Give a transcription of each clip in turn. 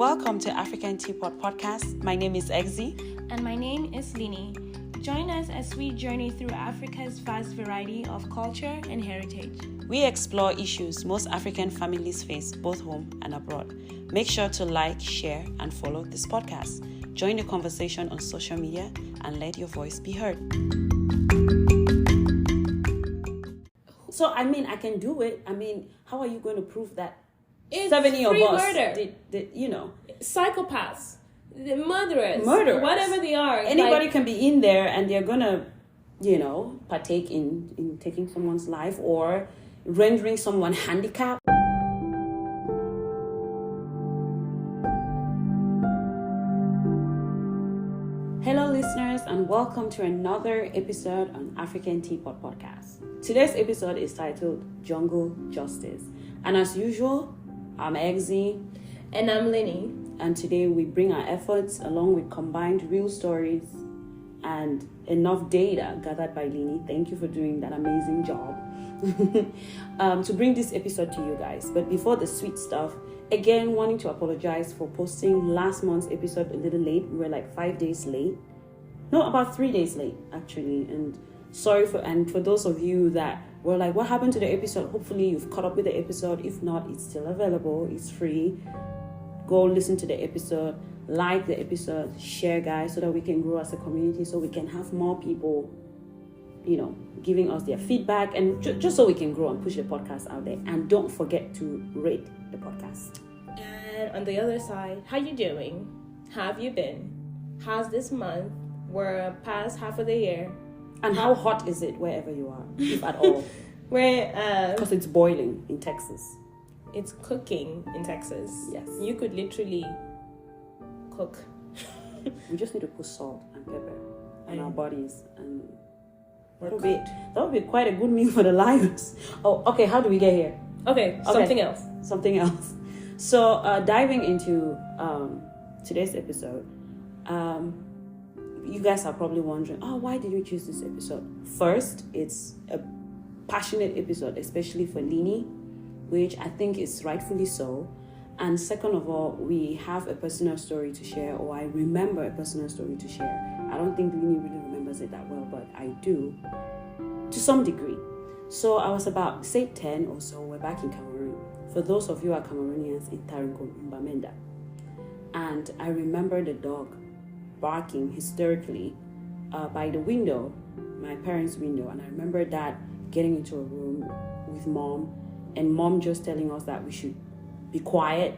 Welcome to African Teapot Podcast. My name is Eggsy. And my name is Lini. Join us as we journey through Africa's vast variety of culture and heritage. We explore issues most African families face, both home and abroad. Make sure to like, share, and follow this podcast. Join the conversation on social media and let your voice be heard. So, I can do it. How are you going to prove that? It's 70 of us murder. did. Psychopaths, the murderers, whatever they are. Anybody can be in there and they're gonna, partake in taking someone's life or rendering someone handicapped. Hello, listeners, and welcome to another episode on African Teapot Podcast. Today's episode is titled Jungle Justice, and as usual, I'm Eggsy. And I'm Lini. And today we bring our efforts along with combined real stories and enough data gathered by Lini. Thank you for doing that amazing job. To bring this episode to you guys. But before the sweet stuff, again, wanting to apologize for posting last month's episode a little late. We were like 5 days late. No, about 3 days late, actually. And sorry for those of you that were like, what happened to the episode? Hopefully you've caught up with the episode. If not, it's still available. It's free. Go listen to the episode, like the episode, share, guys, so that we can grow as a community, so we can have more people, giving us their feedback, and just so we can grow and push the podcast out there. And don't forget to rate the podcast. And on the other side, how you doing? How have you been? How's this month? We're past half of the year. And how hot is it wherever you are, if at all? Because it's boiling in Texas. It's cooking in Texas. Yes. You could literally cook. We just need to put salt and pepper on our bodies, and that would be quite a good meal for the lions. Oh, okay. How do we get here? Okay. Something else. So, diving into today's episode, you guys are probably wondering, why did we choose this episode? First, it's a passionate episode, especially for Lini, which I think is rightfully so. And second of all, we have a personal story to share, or I remember a personal story to share. I don't think Lini really remembers it that well, but I do, to some degree. So I was about, 10 or so. We're back in Cameroon. For those of you who are Cameroonians, in Tarinko, Mbamenda. And I remember the dog barking hysterically by the window, my parents' window. And I remember Dad getting into a room with Mom, and Mom just telling us that we should be quiet,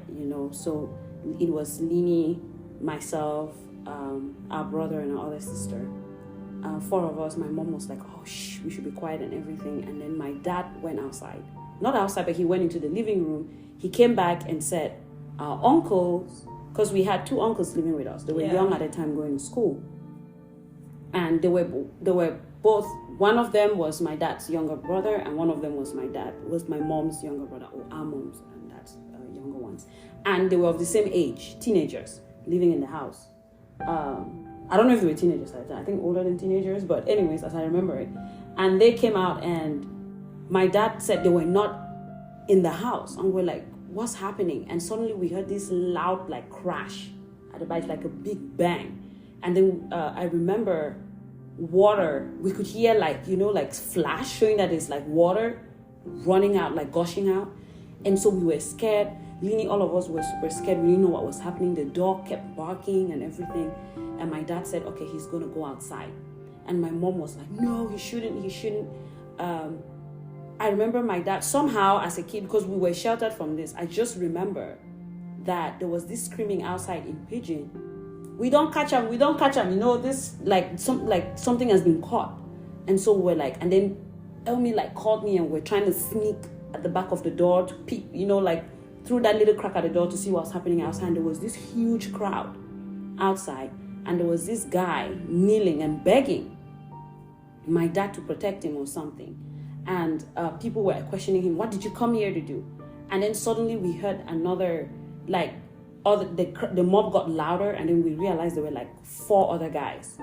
So it was Lini, myself, our brother, and our other sister. 4 of us. My mom was like, shh, we should be quiet and everything. And then my dad went outside. Not outside, but he went into the living room. He came back and said, our uncles, because we had 2 uncles living with us. They were young at the time, going to school. And they were both, one of them was my dad's younger brother, and one of them was my mom's younger brother, or our mom's and dad's younger ones. And they were of the same age, teenagers, living in the house. I don't know if they were teenagers at the time. I think older than teenagers, but anyways, as I remember it. And they came out, and my dad said they were not in the house. And we're like, what's happening? And suddenly we heard this loud, crash at the back, like a big bang. And then I remember water. We could hear flash, showing that it's water running out, gushing out. And so we were scared. Lini, all of us were super scared. We didn't know what was happening. The dog kept barking and everything. And my dad said, okay, he's going to go outside. And my mom was like, no, he shouldn't. I remember my dad, somehow as a kid, because we were sheltered from this, I just remember that there was this screaming outside in Pidgin. We don't catch him. This, something has been caught. And so we're like, and then Elmi called me, and we're trying to sneak at the back of the door to peep, through that little crack at the door to see what's happening outside. And there was this huge crowd outside, and there was this guy kneeling and begging my dad to protect him or something. And people were questioning him, what did you come here to do? And then suddenly we heard another, the mob got louder, and then we realized there were 4 other guys,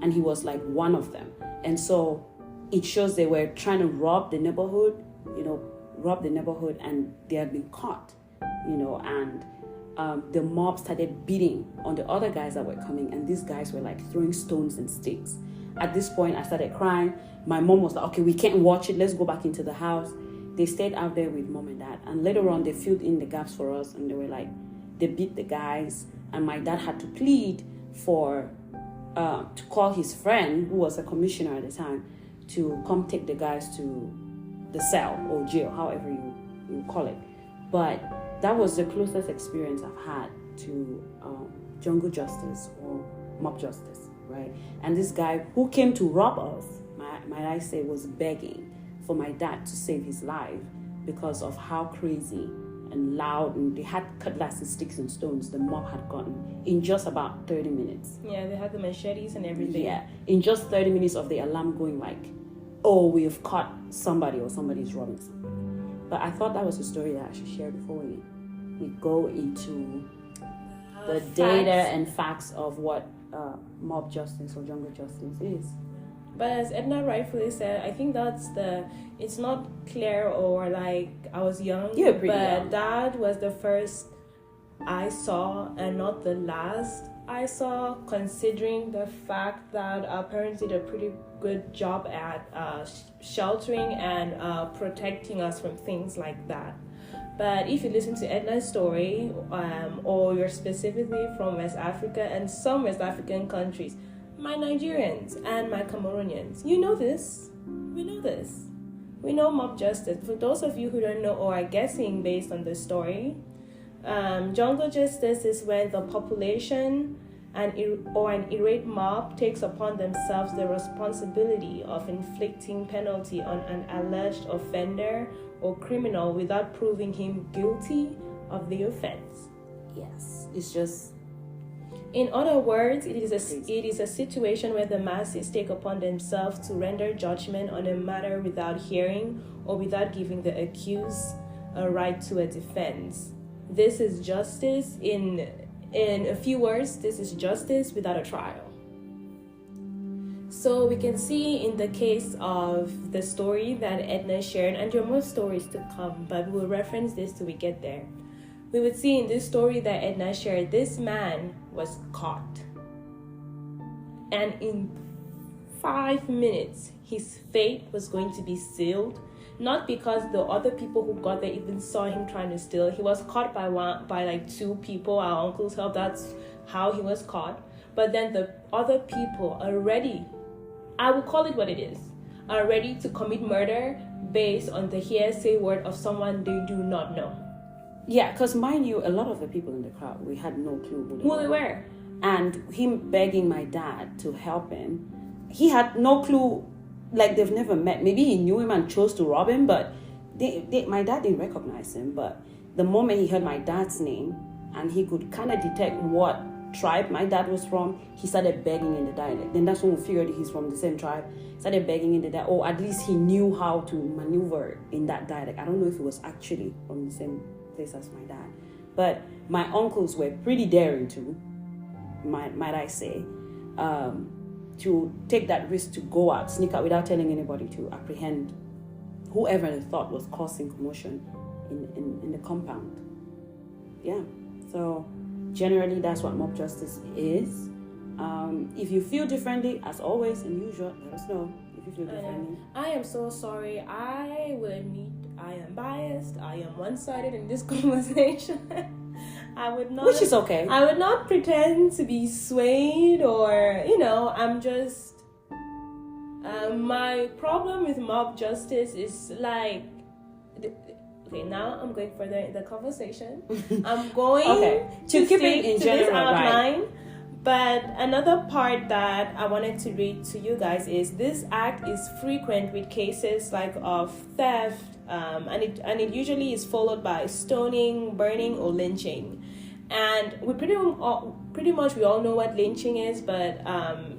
and he was one of them. And so it shows they were trying to rob the neighborhood, and they had been caught, and the mob started beating on the other guys that were coming, and these guys were like throwing stones and sticks. At this point, I started crying. My mom was like, okay, we can't watch it. Let's go back into the house. They stayed out there with mom and dad. And later on, they filled in the gaps for us. And they were like, they beat the guys. And my dad had to plead to call his friend, who was a commissioner at the time, to come take the guys to the cell or jail, however you call it. But that was the closest experience I've had to jungle justice or mob justice. Right, and this guy who came to rob us, might I say, was begging for my dad to save his life because of how crazy and loud, and they had cutlasses, sticks, and stones the mob had gotten in just about 30 minutes. Yeah, they had the machetes and everything. Yeah, in just 30 minutes of the alarm going like, oh, we've caught somebody or somebody's robbing somebody. But I thought that was a story that I should share before we go into the data and facts of what mob justice or jungle justice is. But as Edna rightfully said, I think it's not clear, or like I was young, but young. That was the first I saw and not the last I saw, considering the fact that our parents did a pretty good job at sheltering and protecting us from things like that. But if you listen to Edna's story, or you're specifically from West Africa and some West African countries, my Nigerians and my Cameroonians, you know this. We know this. We know mob justice. For those of you who don't know or are guessing based on the story, jungle justice is when the population or an irate mob takes upon themselves the responsibility of inflicting penalty on an alleged offender or criminal without proving him guilty of the offense. Yes, it's just... In other words, it is a situation where the masses take upon themselves to render judgment on a matter without hearing or without giving the accused a right to a defense. This is justice. In a few words, this is justice without a trial. So we can see in the case of the story that Edna shared, and there are more stories to come, but we'll reference this till we get there. We would see in this story that Edna shared, this man was caught. And in 5 minutes, his fate was going to be sealed. Not because the other people who got there even saw him trying to steal. He was caught by like 2 people, our uncle's help. That's how he was caught. But then the other people are ready, I will call it what it is, are ready to commit murder based on the hearsay word of someone they do not know. Yeah, because mind you, a lot of the people in the crowd, we had no clue who they were. And him begging my dad to help him, he had no clue, like they've never met. Maybe he knew him and chose to rob him, but my dad didn't recognize him. But the moment he heard my dad's name and he could kind of detect what tribe my dad was from, he started begging in the dialect. Then that's when we figured he's from the same tribe. Started begging in the dialect, or at least he knew how to maneuver in that dialect. I don't know if he was actually from the same place as my dad, but my uncles were pretty daring too, might I say, to take that risk to go out, sneak out without telling anybody, to apprehend whoever they thought was causing commotion in the compound. Yeah, so generally that's what mob justice is. If you feel differently, as always and usual, let us know if you feel differently. I am so sorry. I am biased. I am one-sided in this conversation. I would not, which is okay. I would not pretend to be swayed, or I'm just. My problem with mob justice is like. Okay, now I'm going further in the conversation. I'm going to keep it in general, this outline. Right. But another part that I wanted to read to you guys is this act is frequent with cases like of theft, and it usually is followed by stoning, burning, or lynching. And we pretty much we all know what lynching is, but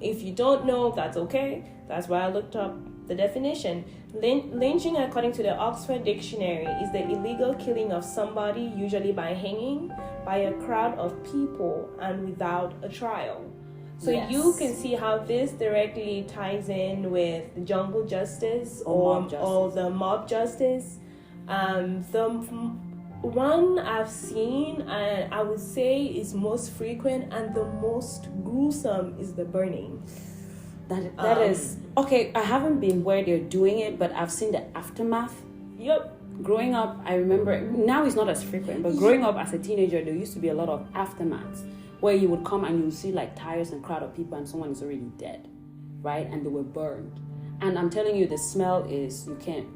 if you don't know, that's okay. That's why I looked up the definition. Lynching, according to the Oxford Dictionary, is the illegal killing of somebody, usually by hanging, by a crowd of people and without a trial. So yes. You can see how this directly ties in with the jungle justice or the mob justice. one I've seen, and I would say is most frequent and the most gruesome, is the burning. That is okay. I haven't been where they're doing it, but I've seen the aftermath. Yep. Growing up, I remember, now it's not as frequent, but growing up as a teenager, there used to be a lot of aftermaths where you would come and you would see like tires and crowd of people and someone is already dead, right? And they were burned. And I'm telling you, the smell is, you can't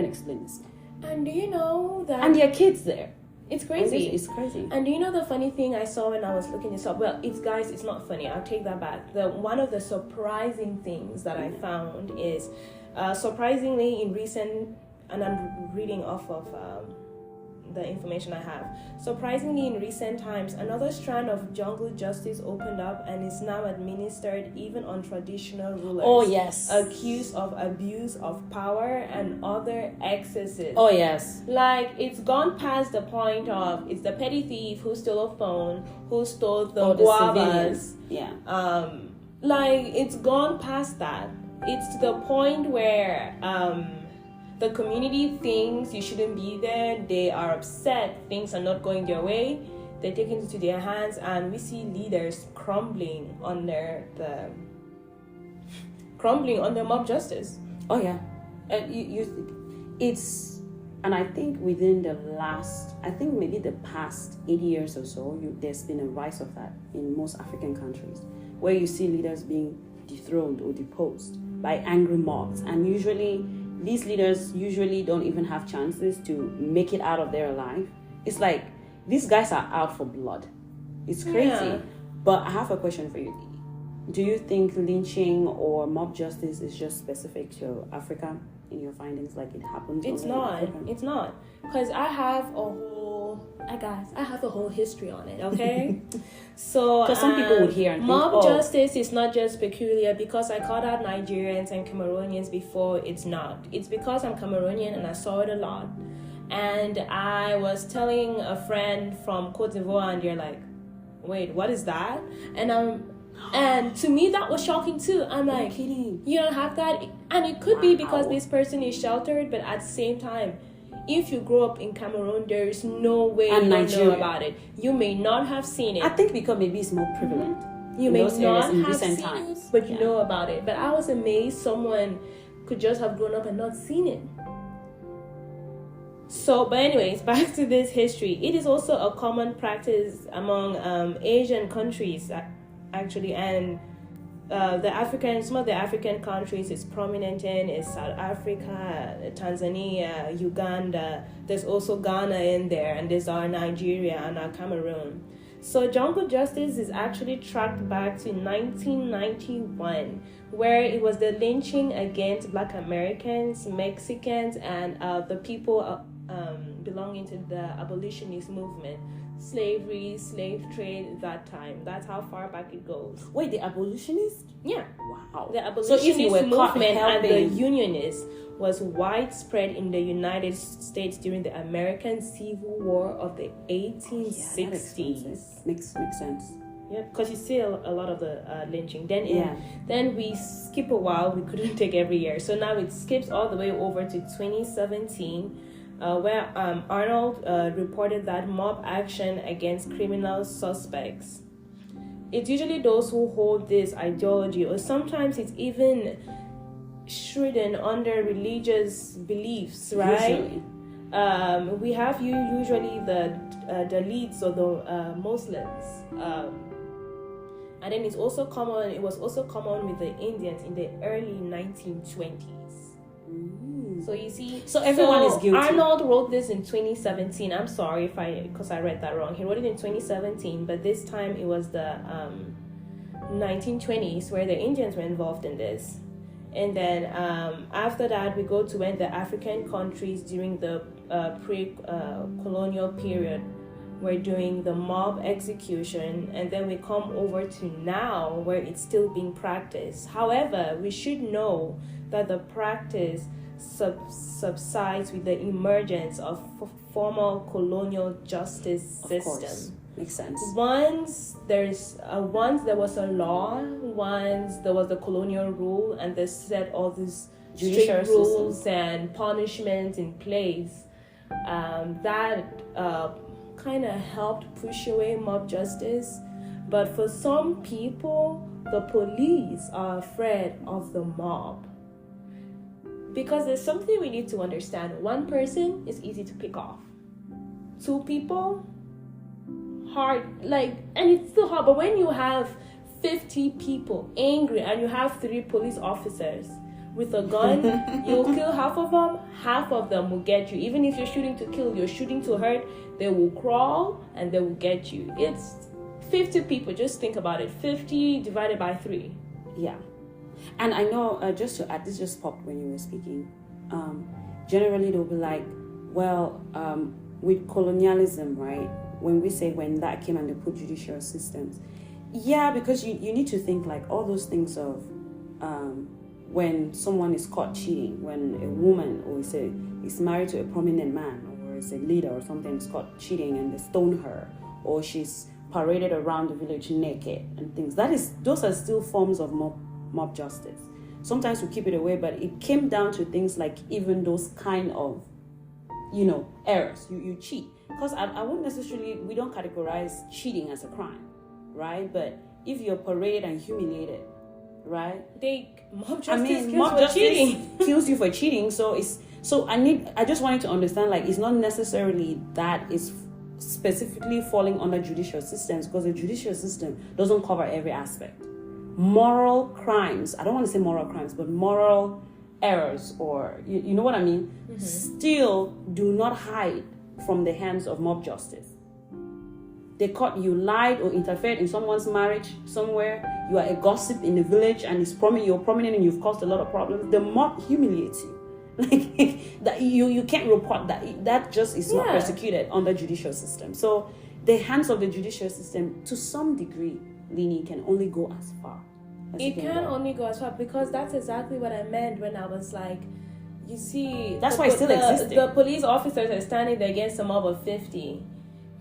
explain this. And do you know that... And there are kids there. It's crazy. It's crazy. And do you know the funny thing I saw when I was looking this up? Well, it's not funny. I'll take that back. One of the surprising things that I found is, surprisingly in recent... And I'm reading off of the information I have. Surprisingly, in recent times, another strand of jungle justice opened up and is now administered even on traditional rulers. Oh, yes. Accused of abuse of power and other excesses. Oh, yes. Like, it's gone past the point of, it's the petty thief who stole a phone, who stole the guavas. Yeah. Like, it's gone past that. It's to the point where... the community thinks you shouldn't be there. They are upset. Things are not going their way. They take it into their hands, and we see leaders crumbling under mob justice. Oh yeah, and I think within maybe the past 80 years or so, there's been a rise of that in most African countries, where you see leaders being dethroned or deposed by angry mobs, and usually. These leaders usually don't even have chances to make it out of there alive. It's like, these guys are out for blood. It's crazy. Yeah. But I have a question for you. Do you think lynching or mob justice is just specific to Africa in your findings? Like, it happens? It's not. Because I have a whole history on it, okay? So, because some people would hear and think, mob justice is not just peculiar because I called out Nigerians and Cameroonians before. It's not. It's because I'm Cameroonian and I saw it a lot. And I was telling a friend from Cote d'Ivoire, and they're like, wait, what is that? And to me, that was shocking too. I'm like, kidding. You don't have that? And it could be because this person is sheltered, but at the same time, if you grow up in Cameroon, there is no way you don't know about it. You may not have seen it. I think because maybe it's more prevalent. You may not have seen it, but you know about it. But I was amazed someone could just have grown up and not seen it. So, but anyways, back to this history. It is also a common practice among Asian countries, actually, and some of the African countries is prominent in is South Africa, Tanzania, Uganda. There's also Ghana in there, and there's our Nigeria and our Cameroon. So jungle justice is actually tracked back to 1991, where it was the lynching against Black Americans, Mexicans, and the people belonging to the abolitionist movement. Slavery, slave trade, that time. That's how far back it goes. Wait, the abolitionists? Yeah. Wow. The abolitionist movement and the unionists was widespread in the United States during the American Civil War of the 1860s. Yeah, makes sense. Yeah, because you see a lot of the lynching. Then we skip a while. We couldn't take every year. So now it skips all the way over to 2017. Where Arnold reported that mob action against criminal suspects. It's usually those who hold this ideology, or sometimes it's even shrouded under religious beliefs, right? Usually. We have usually the Dalits or the Muslims. And then it was also common with the Indians in the early 1920s. So you see, everyone is guilty. Arnold wrote this in 2017. I'm sorry because I read that wrong. He wrote it in 2017, but this time it was the 1920s where the Indians were involved in this. And then after that, we go to when the African countries during the pre-colonial period were doing the mob execution, and then we come over to now where it's still being practiced. However, we should know that the practice subsides with the emergence of formal colonial justice system. Of course. Makes sense. Once there was a law, once there was the colonial rule, and they set all these strict rules and punishments in place. that kind of helped push away mob justice. But for some people, the police are afraid of the mob. Because there's something we need to understand. One person is easy to pick off. Two people, hard. And it's still hard. But when you have 50 people angry and you have 3 police officers with a gun, you'll kill half of them will get you. Even if you're shooting to kill, you're shooting to hurt, they will crawl and they will get you. It's 50 people, just think about it. 50 divided by 3. Yeah. And I know, just to add, this just popped when you were speaking. Generally, they'll be like, well, with colonialism, right? When we say when that came and they put judicial systems. Yeah, because you need to think like all those things of when someone is caught cheating, when a woman or is married to a prominent man or is a leader or something is caught cheating and they stone her, or she's paraded around the village naked and things. Those are still forms of mob justice. Sometimes we keep it away, but it came down to things like even those kind of, errors. You cheat. Because I won't necessarily, we don't categorize cheating as a crime, right? But if you're paraded and humiliated, right? Mob justice cheating. kills you for cheating. So I just wanted to understand, like, it's not necessarily that is specifically falling under judicial systems, because the judicial system doesn't cover every aspect. Moral crimes, I don't want to say moral crimes, but moral errors, or you know what I mean, still do not hide from the hands of mob justice. They caught you lied or interfered in someone's marriage somewhere, you are a gossip in the village and you're prominent and you've caused a lot of problems, the mob humiliates you. Like that, you can't report that just is not persecuted under judicial system. So the hands of the judicial system, to some degree, Lini, can only go as far. It can only go as far, because that's exactly what I meant when I was like, you see, that's why it still exists. The police officers are standing there against a mob of 50.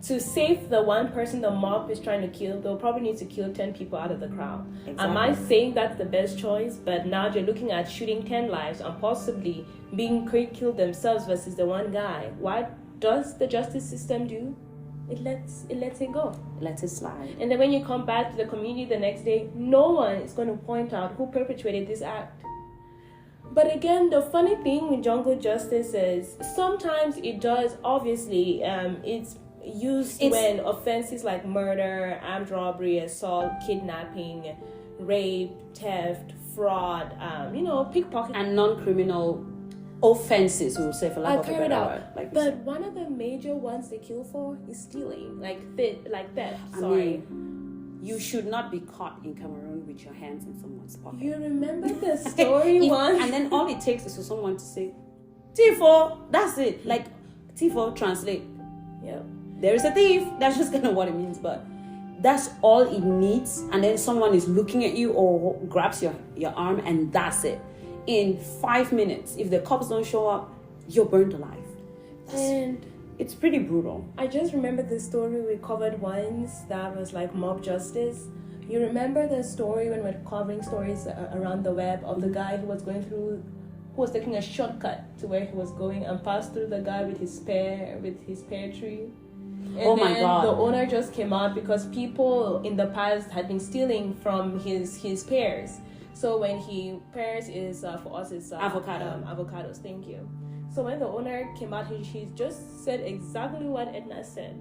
To save the one person the mob is trying to kill, they'll probably need to kill 10 people out of the crowd. Exactly. Am I saying that's the best choice? But now you're looking at shooting 10 lives and possibly being killed themselves versus the one guy. What does the justice system do? It lets it go. Let it slide. And then when you come back to the community the next day, no one is going to point out who perpetrated this act. But again, the funny thing with jungle justice is sometimes it does, obviously, it's used when offenses like murder, armed robbery, assault, kidnapping, rape, theft, fraud, pickpocket, and non-criminal offenses, we'll say, for lack of a better word. But one of the major ones they kill for is stealing, like theft. You should not be caught in Cameroon with your hands in someone's pocket. You remember the story once? And then all it takes is for someone to say, Tifo, that's it. Like, Tifo, translate. Yeah. There is a thief. That's just kind of what it means, but that's all it needs. And then someone is looking at you or grabs your arm, and that's it. In 5 minutes, if the cops don't show up, you're burned alive. And it's pretty brutal. I just remember the story we covered once that was like mob justice. You remember the story when we're covering stories around the web of the guy who was taking a shortcut to where he was going and passed through the guy with his pear tree? And my God. The owner just came out because people in the past had been stealing from his pears. So when pears is for us it's avocados. Thank you. So when the owner came out, he just said exactly what Edna said.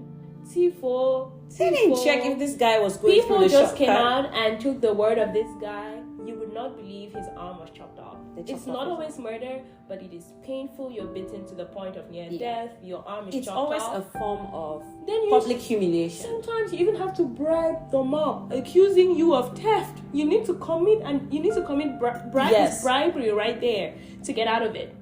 Tifo. They didn't check if this guy was going People through the just shortcut. came out and took the word of this guy. You would not believe his arm was chopped off. It's not always murder, but it is painful. You're bitten to the point of near death. Your arm is chopped off. It's always a form of then public humiliation. Sometimes you even have to bribe the mob, accusing you of theft. You need to commit bribery right there to get out of it.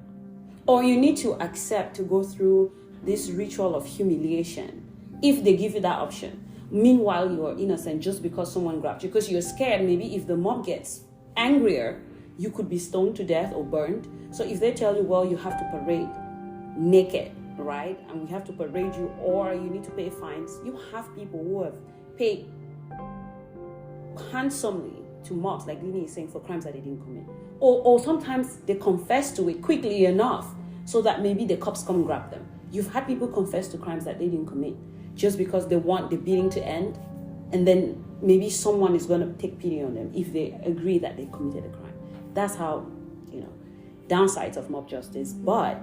Or you need to accept to go through this ritual of humiliation if they give you that option. Meanwhile, you're innocent just because someone grabbed you, because you're scared. Maybe if the mob gets angrier, you could be stoned to death or burned. So if they tell you, well, you have to parade naked, right? And we have to parade you, or you need to pay fines. You have people who have paid handsomely to mobs, like Lini is saying, for crimes that they didn't commit. Or sometimes they confess to it quickly enough so that maybe the cops come grab them. You've had people confess to crimes that they didn't commit just because they want the beating to end, and then maybe someone is going to take pity on them if they agree that they committed a crime. That's how, downsides of mob justice. But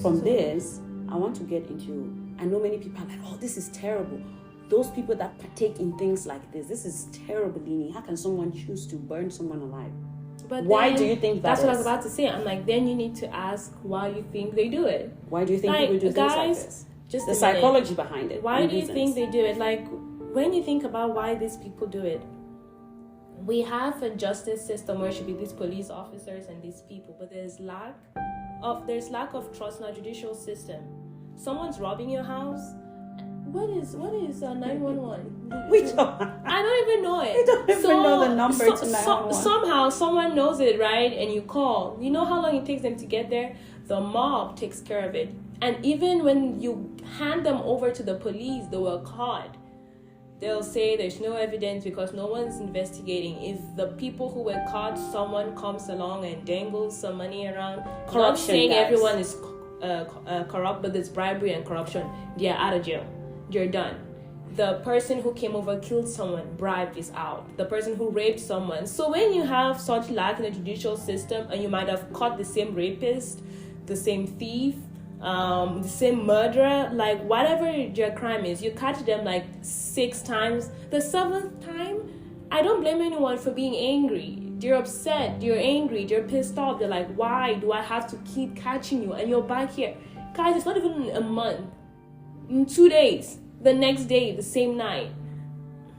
from this, I want to get into, I know many people are like, oh, this is terrible. Those people that partake in things like this is terrible, Lini. How can someone choose to burn someone alive? But why do you think that's what I was about to say? I'm like, then you need to ask why you think they do it. Why do you think people do things like this? Just the psychology behind it. Why do you think they do it? Like, when you think about why these people do it, we have a justice system where it should be these police officers and these people, but there's lack of trust in our judicial system. Someone's robbing your house. What is 911? We don't. I don't even know it. We don't even know the number to 911. Somehow someone knows it, right? And you call. You know how long it takes them to get there? The mob takes care of it. And even when you hand them over to the police, they were caught. They'll say there's no evidence because no one's investigating. If the people who were caught, someone comes along and dangles some money around. Corruption, not saying guys. everyone is corrupt, but there's bribery and corruption. They're out of jail. You're done. The person who came over, killed someone, bribed is out. The person who raped someone. So when you have such lack in the judicial system, and you might have caught the same rapist, the same thief, the same murderer, like whatever your crime is, you catch them like 6 times. The 7th time, I don't blame anyone for being angry. They're upset, they're angry, they're pissed off. They're like, why do I have to keep catching you? And you're back here. Guys, it's not even a month. In 2 days, the next day, the same night.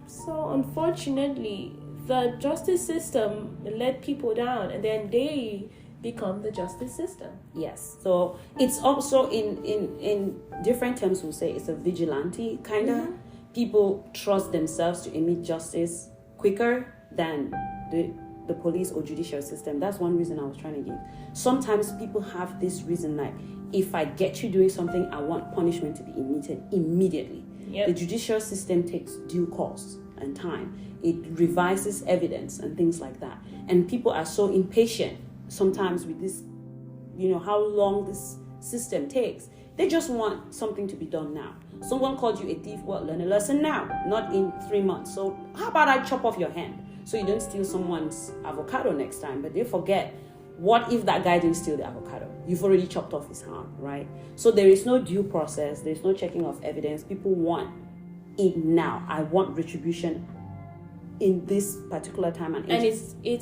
So unfortunately, the justice system let people down, and then they become the justice system. Yes. So it's also in different terms, we'll say it's a vigilante kind of. Mm-hmm. People trust themselves to emit justice quicker than the police or judicial system. That's one reason I was trying to give. Sometimes people have this reason like, if I get you doing something, I want punishment to be emitted immediately. Yep. The judicial system takes due course and time. It revises evidence and things like that. And people are so impatient sometimes with this, how long this system takes. They just want something to be done now. Someone called you a thief, well, learn a lesson now, not in 3 months. So how about I chop off your hand so you don't steal someone's avocado next time? But they forget, what if that guy didn't steal the avocado? You've already chopped off his hand, right? So there is no due process. There's no checking of evidence. People want it now. I want retribution in this particular time and age.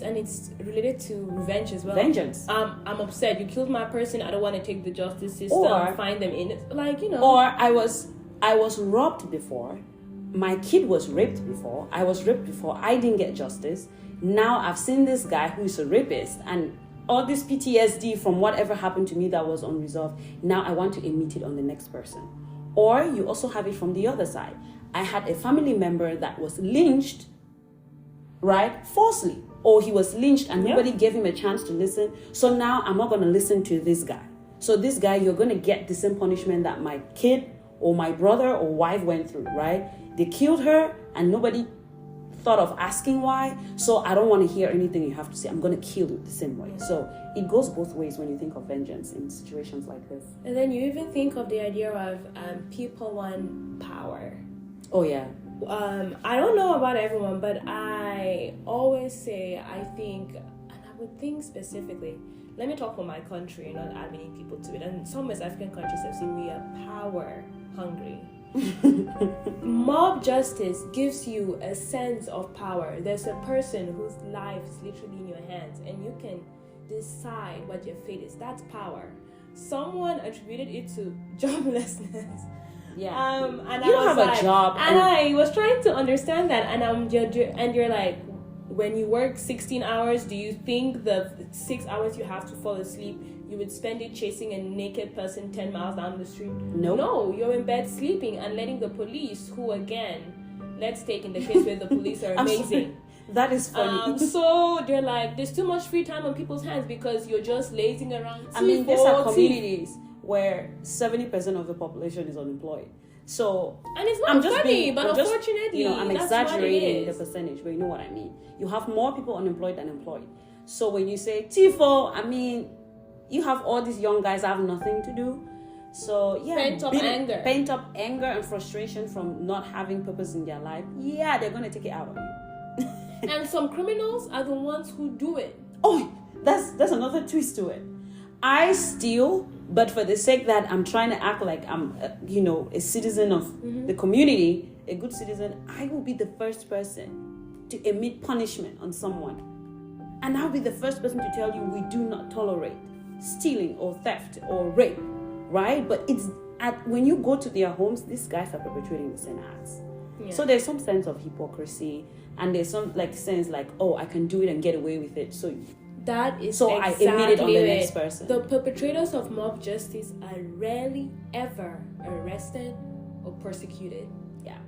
And it's related to revenge as well. Vengeance. I'm upset. You killed my person. I don't want to take the justice system, find them in it. Or I was robbed before. My kid was raped before. I was raped before. I didn't get justice. Now I've seen this guy who is a rapist, and all this PTSD from whatever happened to me that was unresolved. Now I want to emit it on the next person. Or you also have it from the other side. I had a family member that was lynched, right? Falsely. Or he was lynched and nobody gave him a chance to listen. So now I'm not going to listen to this guy. So this guy, you're going to get the same punishment that my kid or my brother or wife went through, right? They killed her and nobody thought of asking why. So I don't want to hear anything you have to say. I'm going to kill you the same way. So it goes both ways when you think of vengeance in situations like this. And then you even think of the idea of people want power. Oh, yeah. I don't know about everyone, but I always say, I think, and I would think specifically, let me talk for my country, not admitting people to it. And some West African countries have seen we are power hungry. Mob justice gives you a sense of power. There's a person whose life is literally in your hands, and you can decide what your fate is. That's power. Someone attributed it to joblessness. Yeah. And you don't have a job. And I was trying to understand that, and you're like, when you work 16 hours, do you think the 6 hours you have to fall asleep, you would spend it chasing a naked person 10 miles down the street? Nope. No, you're in bed sleeping and letting the police, who again, let's take in the case where the police are amazing. That is funny. So they're like, there's too much free time on people's hands because you're just lazing around. These are communities where 70% of the population is unemployed. So, and it's not funny, but unfortunately, I'm exaggerating the percentage, but you know what I mean. You have more people unemployed than employed. So when you say Tifo, you have all these young guys that have nothing to do. So yeah, Pent up anger and frustration from not having purpose in their life. Yeah, they're gonna take it out on you. And some criminals are the ones who do it. Oh, that's another twist to it. I steal, but for the sake that I'm trying to act like I'm, a citizen of the community, a good citizen, I will be the first person to emit punishment on someone. And I'll be the first person to tell you we do not tolerate stealing or theft or rape, right? But when you go to their homes, these guys are perpetrating the same acts. Yeah. So there's some sense of hypocrisy, and there's some sense oh, I can do it and get away with it. So that is exactly I emit it on the next person. The perpetrators of mob justice are rarely ever arrested or persecuted. Yeah.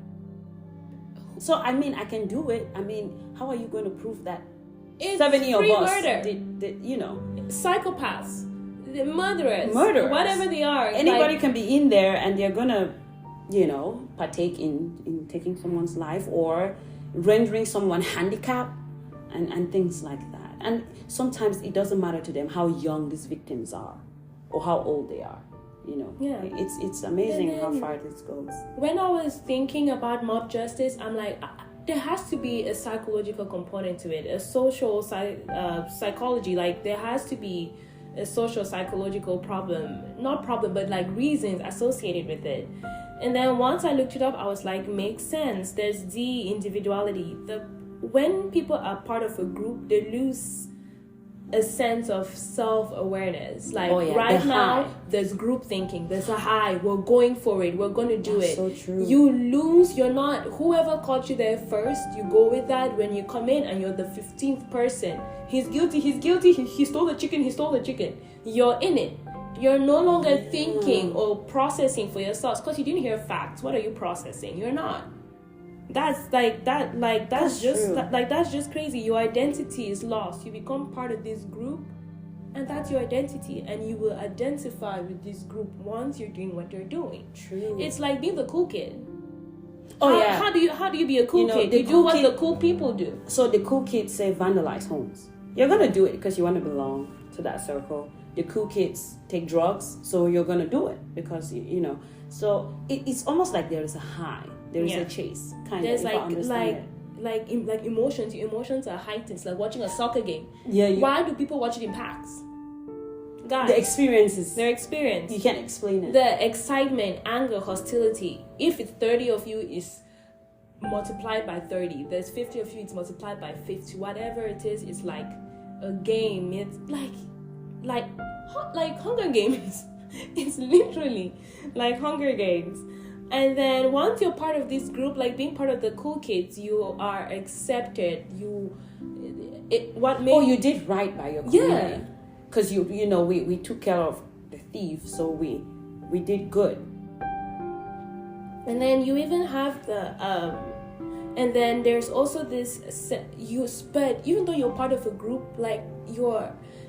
So I can do it. How are you going to prove that? It's 70 of us murder. did Psychopaths, the murderers, whatever they are. Anybody can be in there, and they're gonna, partake in taking someone's life or rendering someone handicapped and things like that. And sometimes it doesn't matter to them how young these victims are or how old they are. Yeah. It's amazing how far this goes. When I was thinking about mob justice, I'm like, there has to be a psychological component to it, a social psychology. There has to be a social psychological but reasons associated with it. And then once I looked it up, I was like, makes sense. There's the individuality. When people are part of a group, they lose a sense of self-awareness. Right now, there's group thinking. There's a high. We're going for it. We're going to do it. So true. You lose. You're not. Whoever caught you there first, you go with that. When you come in and you're the 15th person, he's guilty. He stole the chicken. You're in it. You're no longer thinking or processing for yourself because you didn't hear facts. What are you processing? You're not. That's just crazy. Your identity is lost. You become part of this group, and that's your identity, and you will identify with this group once you're doing what they're doing. True. It's like being the cool kid. Yeah. How do you be a cool kid? You do what the cool people do. So the cool kids say vandalize homes. You're gonna do it because you want to belong to that circle. The cool kids take drugs, so you're gonna do it because So it's almost like there is a high. There is a chase, kind There's of. like emotions. Your emotions are heightened. It's like watching a soccer game. Yeah. Why do people watch it in packs? Guys, the experiences. Their experience. You can't explain it. The excitement, anger, hostility. If it's 30 of you, is multiplied by 30. There's 50 of you, it's multiplied by 50. Whatever it is, it's like a game. It's like Hunger Games. It's literally like Hunger Games. And then once you're part of this group, being part of the cool kids, you are accepted. You did right by your community. Because we took care of the thief, so we did good. And then you even have and then there's also this but even though you're part of a group,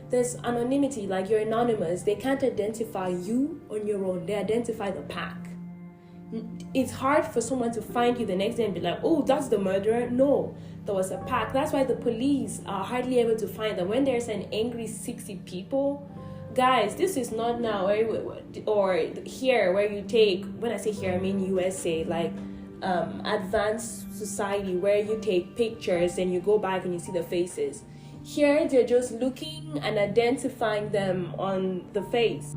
there's anonymity, you're anonymous. They can't identify you on your own. They identify the pack. It's hard for someone to find you the next day and be like, oh, that's the murderer. No, there was a pack. That's why the police are hardly able to find them. When there's an angry 60 people, guys, this is not now or here where you take, when I say here, I mean USA, advanced society where you take pictures and you go back and you see the faces. Here, they're just looking and identifying them on the face.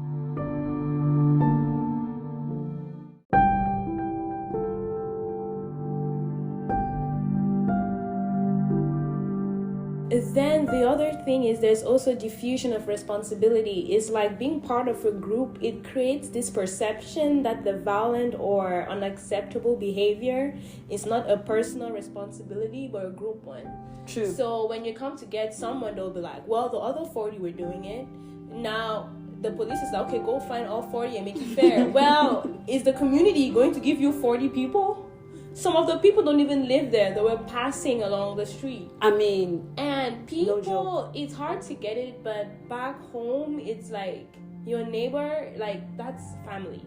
Then the other thing is there's also diffusion of responsibility. It's like being part of a group. It creates this perception that the violent or unacceptable behavior is not a personal responsibility but a group one. True. So when you come to get someone, they'll be like, well, the other 40 were doing it. Now the police is like, okay, go find all 40 and make it fair. Well, is the community going to give you 40 people? Some of the people don't even live there. They were passing along the street. And people, no, it's hard to get it, but back home, it's like your neighbor, that's family.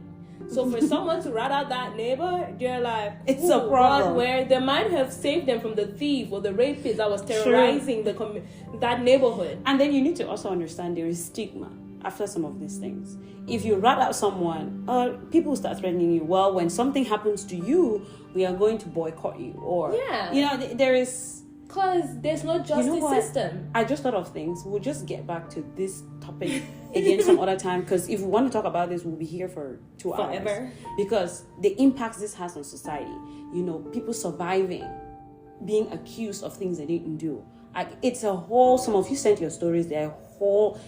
So for someone to rat out that neighbor, they're like, it's a problem. Where they might have saved them from the thief or the rapist that was terrorizing that neighborhood. And then you need to also understand there is stigma. after some of these things. If you rat out someone, people start threatening you. Well, when something happens to you, we are going to boycott you. Or, there is... Because there's no justice system. I just thought of things. We'll just get back to this topic again some other time. Because if we want to talk about this, we'll be here for 2 hours. Forever. Because the impacts this has on society. People surviving, being accused of things they didn't do. It's a whole... Some of you sent your stories. They're a whole...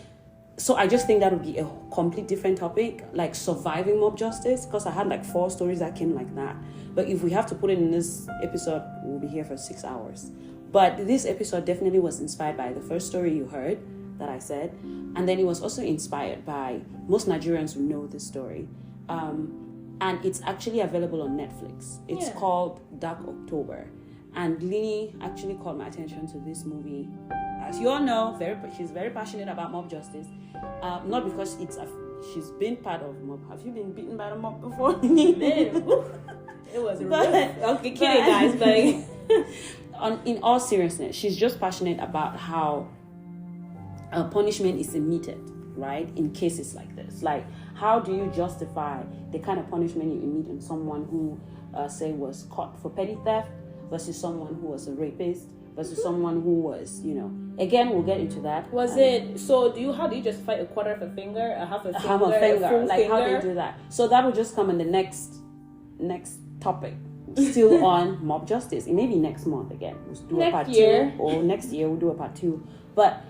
So I just think that would be a complete different topic, like surviving mob justice, because I had like 4 stories that came like that. But if we have to put it in this episode, we'll be here for 6 hours. But this episode definitely was inspired by the first story you heard that I said. And then it was also inspired by most Nigerians who know this story. And it's actually available on Netflix. It's called Dark October. And Lini actually called my attention to this movie. As you all know, she's very passionate about mob justice. Not because she's been part of mob. Have you been beaten by the mob before? Man, it was okay, kidding, guys, but in all seriousness, she's just passionate about how punishment is meted, right? In cases like this, like how do you justify the kind of punishment you emit on someone who, say, was caught for petty theft versus someone who was a rapist? Versus someone who was, again, we'll get into that. How do you just fight a quarter of a finger, a half a finger, a full like finger? how they do that? So that will just come in the next topic, still on mob justice. It may be next month again. We'll do a part 2, or next year we'll do a part 2. But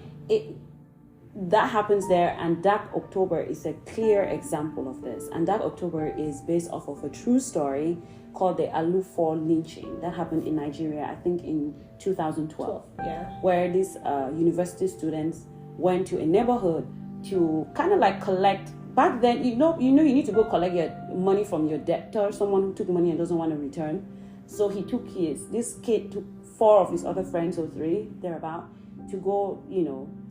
that happens there, and Dark October is a clear example of this. And Dark October is based off of a true story called the Alufo lynching that happened in Nigeria, I think in 2012, where these university students went to a neighborhood to kind of like collect. Back then, you need to go collect your money from your debtor, someone who took money and doesn't want to return. So he took kids. This kid took 4 of his other friends, or 3 thereabout, to go,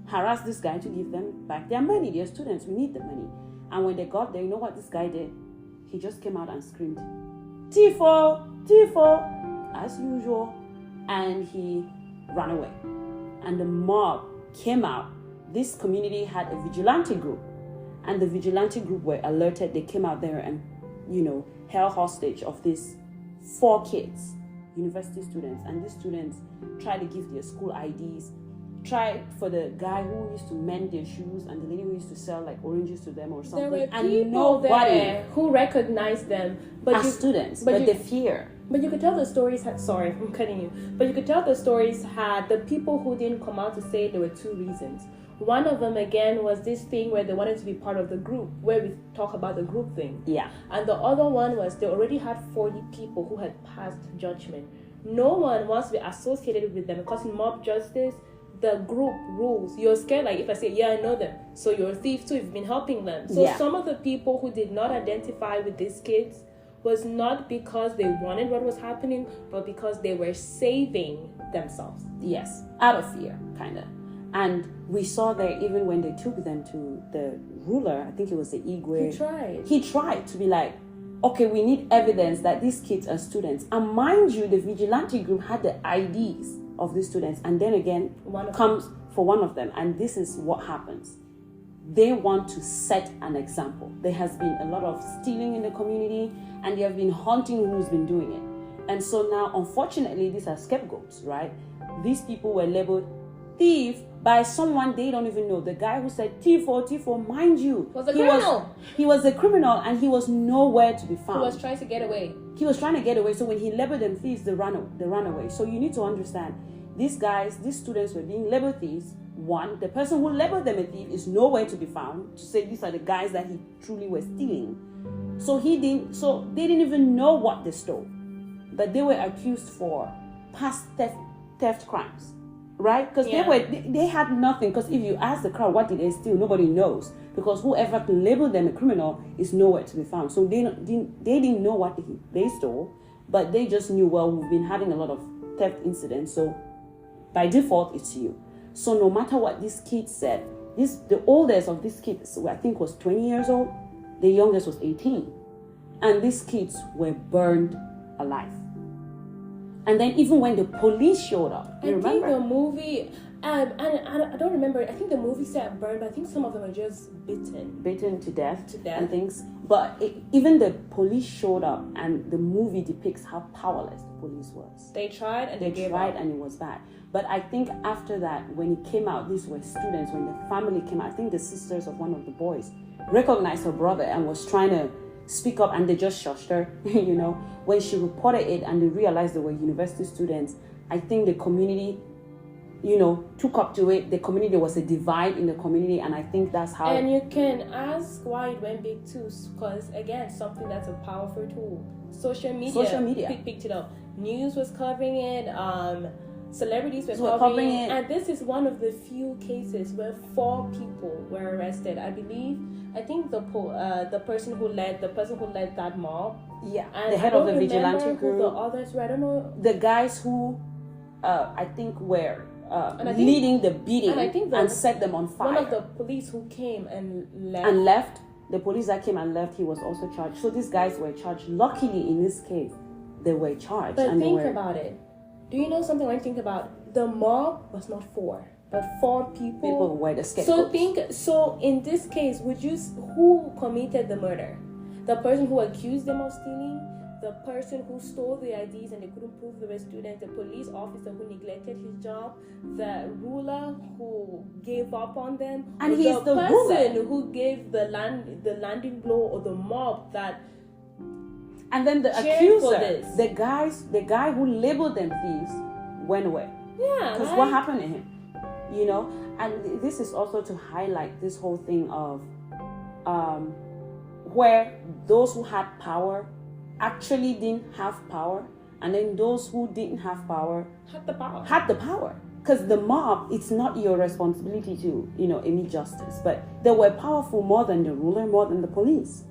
harass this guy to give them back their money. They're students, we need the money. And when they got there, you know what this guy did? He just came out and screamed, "Tifo, Tifo," as usual, and he ran away. And the mob came out. This community had a vigilante group, and the vigilante group were alerted. They came out there and, held hostage of these 4 kids, university students, and these students tried to give their school IDs, tried for the guy who used to mend their shoes and the lady who used to sell like oranges to them or something. There were people there who recognized them as students, but the fear. But you could tell the stories had... Sorry, I'm cutting you. But you could tell the stories had... The people who didn't come out to say it, there were 2 reasons. One of them, again, was this thing where they wanted to be part of the group, where we talk about the group thing. Yeah. And the other one was they already had 40 people who had passed judgment. No one wants to be associated with them because in mob justice, the group rules. You're scared, like if I say, I know them, so you're a thief too, you've been helping them. So some of the people who did not identify with these kids was not because they wanted what was happening, but because they were saving themselves. Yes, out of fear, kind of. And we saw there, even when they took them to the ruler, I think it was the Igwe. He tried to be like, okay, we need evidence that these kids are students. And mind you, the vigilante group had the IDs of these students. And then again, comes for one of them. And this is what happens. They want to set an example. There has been a lot of stealing in the community, and they have been hunting who's been doing it. And so now, unfortunately, these are scapegoats, right? These people were labeled thief by someone they don't even know. The guy who said Tifo, mind you, was a criminal. He was a criminal, and he was nowhere to be found. He was trying to get away. So when he labeled them thieves, they ran away. So you need to understand, these students were being labeled thieves. One, the person who labeled them a thief is nowhere to be found to say these are the guys that he truly was stealing. So they didn't even know what they stole, but they were accused for past theft crimes. Right? Because they had nothing. Because if you ask the crowd, what did they steal? Nobody knows. Because whoever labeled them a criminal is nowhere to be found. So they didn't know what they stole, but they just knew, well, we've been having a lot of theft incidents. So by default, it's you. So no matter what these kids said, the oldest of these kids, I think, was 20 years old. The youngest was 18. And these kids were burned alive. And then even when the police showed up, you remember? I think the movie, and I don't remember. I think the movie said burned, but I think some of them were just bitten to death To death. and things. But even the police showed up, and the movie depicts how powerless the police was. They tried and They gave tried, up. and it was bad. But I think after that, when it came out, these were students. When the family came out, I think the sisters of one of the boys recognized her brother and was trying to speak up, and they just shushed her. When she reported it and they realized they were university students, I think the community, took up to it. The community, there was a divide in the community, and I think that's how. And you can ask why it went big too, because again, something that's a powerful tool. Social media picked it up. News was covering it. Celebrities were covering it, and this is one of the few cases where 4 people were arrested. I think the person who led that mob. Yeah, and the head of the vigilante who group. the others were. I don't know. The guys who, I think, were leading the beating and set them on fire. One of the police who came and left. The police that came and left, he was also charged. So these guys were charged. Luckily, in this case, they were charged. But think about it. Do you know something? When you think about the mob was not 4, but 4 people. People were the scapegoats. So in this case, who committed the murder? The person who accused them of stealing, the person who stole the IDs and they couldn't prove they were students, the police officer who neglected his job, the ruler who gave up on them, and he's the person who gave the landing blow, or the mob that. And then the accuser, the guy who labeled them thieves, went away. Yeah. Because what happened to him? And this is also to highlight this whole thing of where those who had power actually didn't have power, and then those who didn't have power had the power. Because the mob, it's not your responsibility to, emit justice, but they were powerful more than the ruler, more than the police.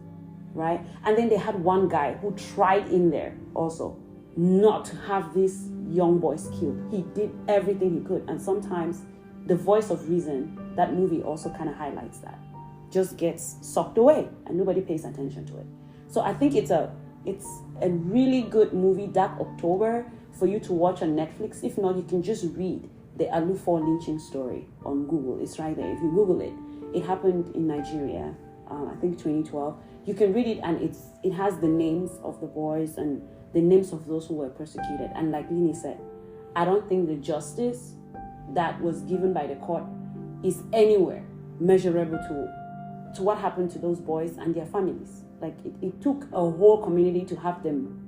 Right? And then they had one guy who tried in there also not to have these young boys killed. He did everything he could. And sometimes the voice of reason, that movie also kind of highlights that, just gets sucked away and nobody pays attention to it. So I think it's a really good movie, Dark October, for you to watch on Netflix. If not, you can just read the Alufo lynching story on Google. It's right there. If you Google it, it happened in Nigeria, I think 2012. You can read it, and it has the names of the boys and the names of those who were persecuted. And like Lini said, I don't think the justice that was given by the court is anywhere measurable to what happened to those boys and their families. Like it took a whole community to have them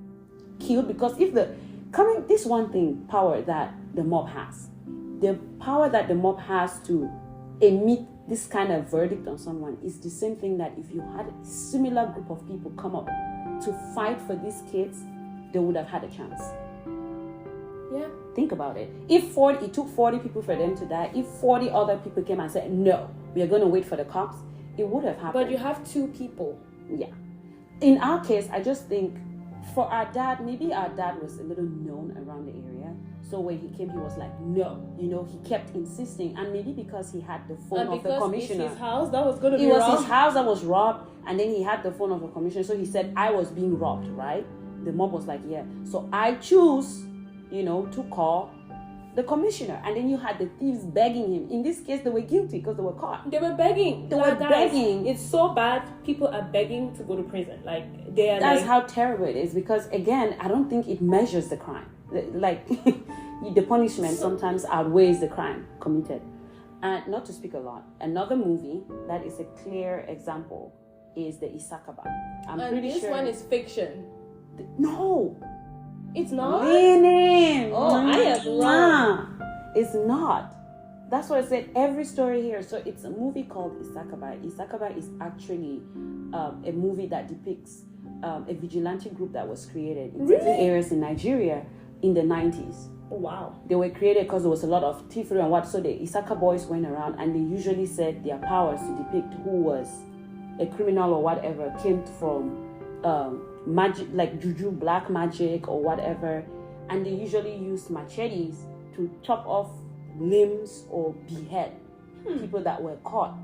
killed, because this one thing, power that the mob has, the power that the mob has to emit this kind of verdict on someone is the same thing that if you had a similar group of people come up to fight for these kids, they would have had a chance. Yeah. Think about it. It took 40 people for them to die. If 40 other people came and said, no, we are going to wait for the cops, it would have happened. But you have 2 people. Yeah. In our case, I just think for our dad, maybe our dad was a little known around the area. So when he came, he was like, no. He kept insisting. And maybe because he had the phone of the commissioner. It's his house that was going to be robbed. It was his house that was robbed. And then he had the phone of the commissioner. So he said, I was being robbed, right? The mob was like, yeah. So I choose, to call the commissioner. And then you had the thieves begging him. In this case, they were guilty because they were caught. They were begging. Begging. It's so bad. People are begging to go to prison. That's how terrible it is. Because again, I don't think it measures the crime. The punishment sometimes outweighs the crime committed. And not to speak a lot, another movie that is a clear example is the Isakaba. I'm pretty sure this one is fiction. No. It's not? I am wrong. It's not. That's what I said. Every story here. So it's a movie called Isakaba. Isakaba is actually a movie that depicts a vigilante group that was created in certain areas in Nigeria in the 90s. Oh, wow. They were created because there was a lot of thievery and what. So the Isaka boys went around and they usually said their powers to depict who was a criminal or whatever came from magic, like juju, black magic or whatever. And they usually used machetes to chop off limbs or behead people that were caught.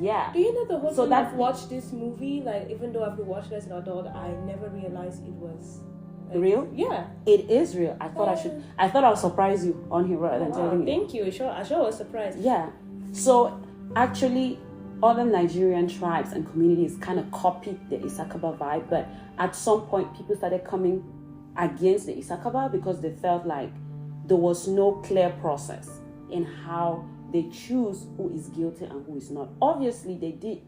Yeah. Do you know the whole time that I've watched this movie, even though I've watched it as an adult, I never realized it was real? Yeah. It is real. I thought I'll surprise you on here rather than telling you. Thank you. I sure was surprised. Yeah. So actually, other Nigerian tribes and communities kind of copied the Isakaba vibe, but at some point people started coming against the Isakaba because they felt like there was no clear process in how they choose who is guilty and who is not. Obviously, they did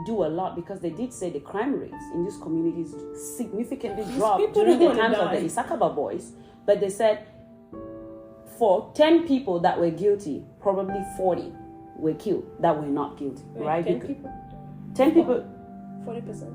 do a lot because they did say the crime rates in these communities significantly dropped during the times of the Isakaba boys. But they said for 10 people that were guilty, probably 40 were killed that were not guilty. Right? 10 people? 10 people. 40%.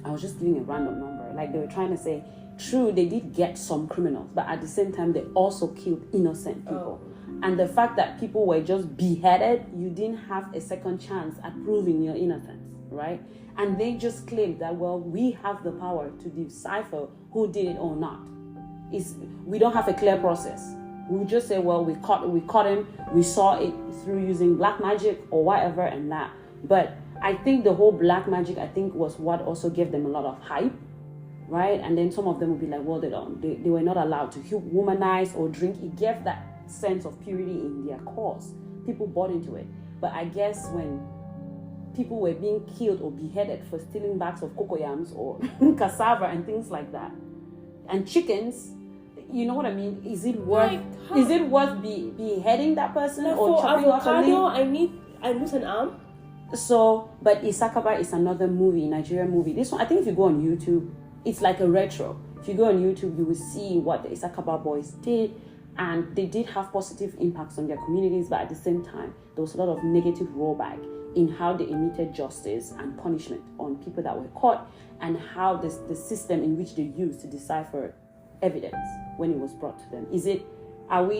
I was just giving a random number. Like they were trying to say, true, they did get some criminals, but at the same time, they also killed innocent people. And the fact that people were just beheaded, you didn't have a second chance at proving your innocence, right? And they just claimed that, well, we have the power to decipher who did it or not. We don't have a clear process. We just say, well, we caught him, we saw it through using black magic or whatever and that. But I think the whole black magic, was what also gave them a lot of hype, right? And then some of them would be like, well, they were not allowed to womanize or drink. It gave that sense of purity in their cause. People bought into it. But I guess when people were being killed or beheaded for stealing bags of cocoyams or cassava and things like that, and chickens, you know what I mean? Is it worth beheading that person or chopping off a limb? I lose an arm. So, but Isakaba is another movie, Nigerian movie. This one, I think if you go on YouTube, it's like a retro. If you go on YouTube, you will see what the Isakaba boys did, and they did have positive impacts on their communities, but at the same time, there was a lot of negative rollback in how they emitted justice and punishment on people that were caught, and how the system in which they used to decipher evidence when it was brought to them.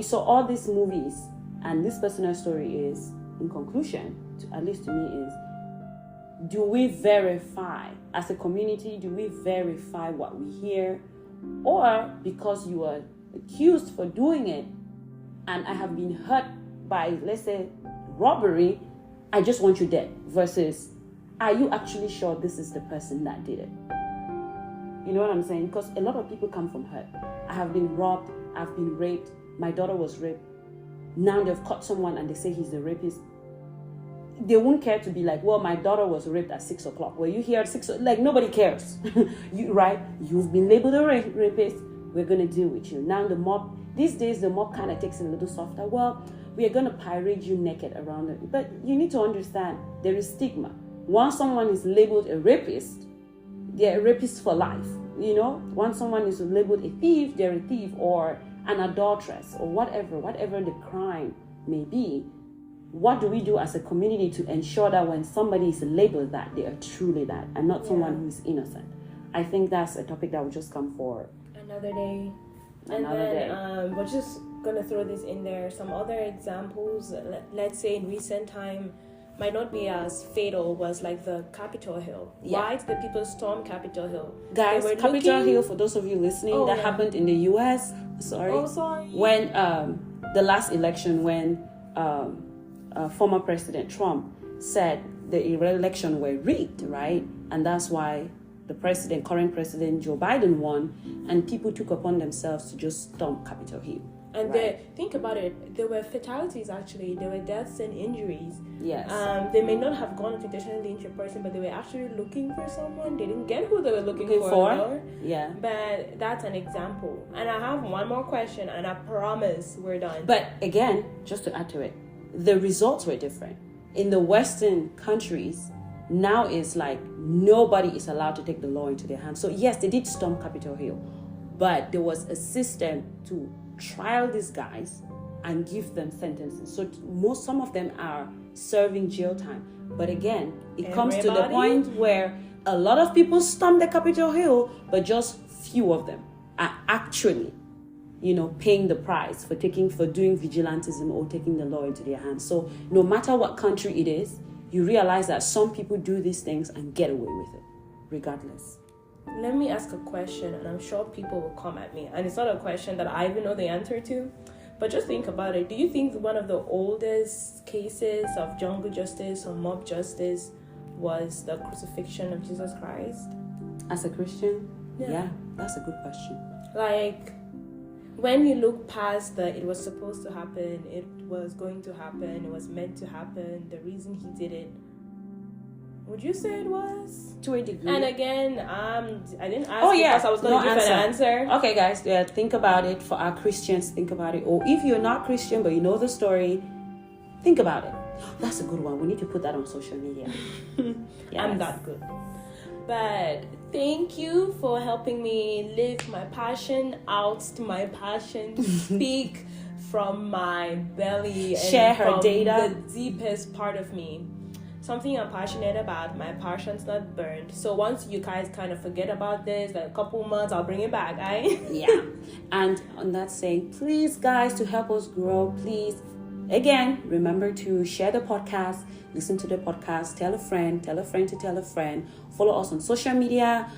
So all these movies and this personal story is, in conclusion, at least to me, is, do we verify as a community? Do we verify what we hear, or because you are accused for doing it and I have been hurt by, let's say, robbery, I just want you dead, versus are you actually sure this is the person that did it? You know what I'm saying? Because a lot of people come from hurt. I have been robbed, I've been raped, my daughter was raped. Now they've caught someone and they say he's the rapist. They won't care to be like, well, my daughter was raped at 6 o'clock. Were you here at 6 o'clock? Like, nobody cares. Right? You've been labeled a rapist. We're going to deal with you. Now these days, the mob kind of takes it a little softer. Well, we are going to parade you naked around it. But you need to understand, there is stigma. Once someone is labeled a rapist, they're a rapist for life. You know, once someone is labeled a thief, they're a thief, or an adulteress, or whatever the crime may be. What do we do as a community to ensure that when somebody is labeled that, they are truly that, and not someone who is innocent? I think that's a topic that will just come for another day. We're just gonna throw this in there. Some other examples, let's say in recent time, might not be as fatal, was like the Capitol Hill. Yeah. Why did the people storm Capitol Hill? Guys, Capitol Hill, for those of you listening, happened in the US. Sorry. When the last election, when former President Trump said the election were rigged, right? And that's why the current president Joe Biden won, and people took upon themselves to just storm Capitol Hill. And think about it, there were fatalities actually, there were deaths and injuries. Yes. They may not have gone to intentionally injure a person, but they were actually looking for someone. They didn't get who they were looking for. Yeah. But that's an example. And I have one more question, and I promise we're done. But again, just to add to it, the results were different. In the Western countries, now it's like nobody is allowed to take the law into their hands. So yes, they did storm Capitol Hill, but there was a system to trial these guys and give them sentences. So some of them are serving jail time. But again, it comes to the point where a lot of people storm the Capitol Hill, but just few of them are actually, paying the price for doing vigilantism or taking the law into their hands. So no matter what country it is, you realize that some people do these things and get away with it, regardless. Let me ask a question, and I'm sure people will come at me. And it's not a question that I even know the answer to, but just think about it. Do you think one of the oldest cases of jungle justice or mob justice was the crucifixion of Jesus Christ? As a Christian? Yeah, that's a good question. Like, when you look past the it was supposed to happen, it was going to happen, it was meant to happen, the reason he did it, would you say it was? To a degree. And again, I didn't ask because I was going to give an answer. Okay, guys, think about it. For our Christians, think about it. Or if you're not Christian but you know the story, think about it. That's a good one. We need to put that on social media. Yes. I'm that good. But thank you for helping me live my passion out to my passion, speak from my belly, and share her from data, the deepest part of me. Something I'm passionate about, my passion's not burned. So once you guys kind of forget about this, like a couple months, I'll bring it back, Yeah. And on that saying, please guys, to help us grow, please, again, remember to share the podcast, listen to the podcast, tell a friend to tell a friend, follow us on social media,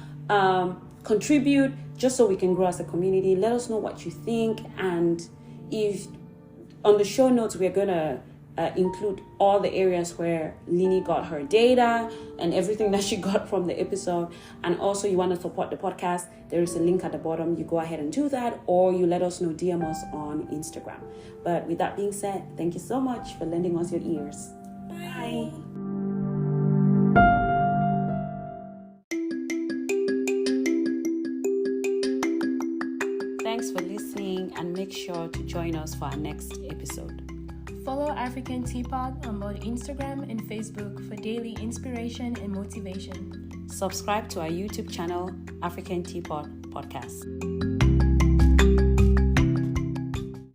contribute just so we can grow as a community. Let us know what you think. And if on the show notes, we're going to include all the areas where Lini got her data and everything that she got from the episode. And also you want to support the podcast, there is a link at the bottom. You go ahead and do that, or you let us know, DM us on Instagram. But with that being said, thank you so much for lending us your ears. Bye. Thanks for listening, and make sure to join us for our next episode. Follow African Teapot on both Instagram and Facebook for daily inspiration and motivation. Subscribe to our YouTube channel, African Teapot Podcast.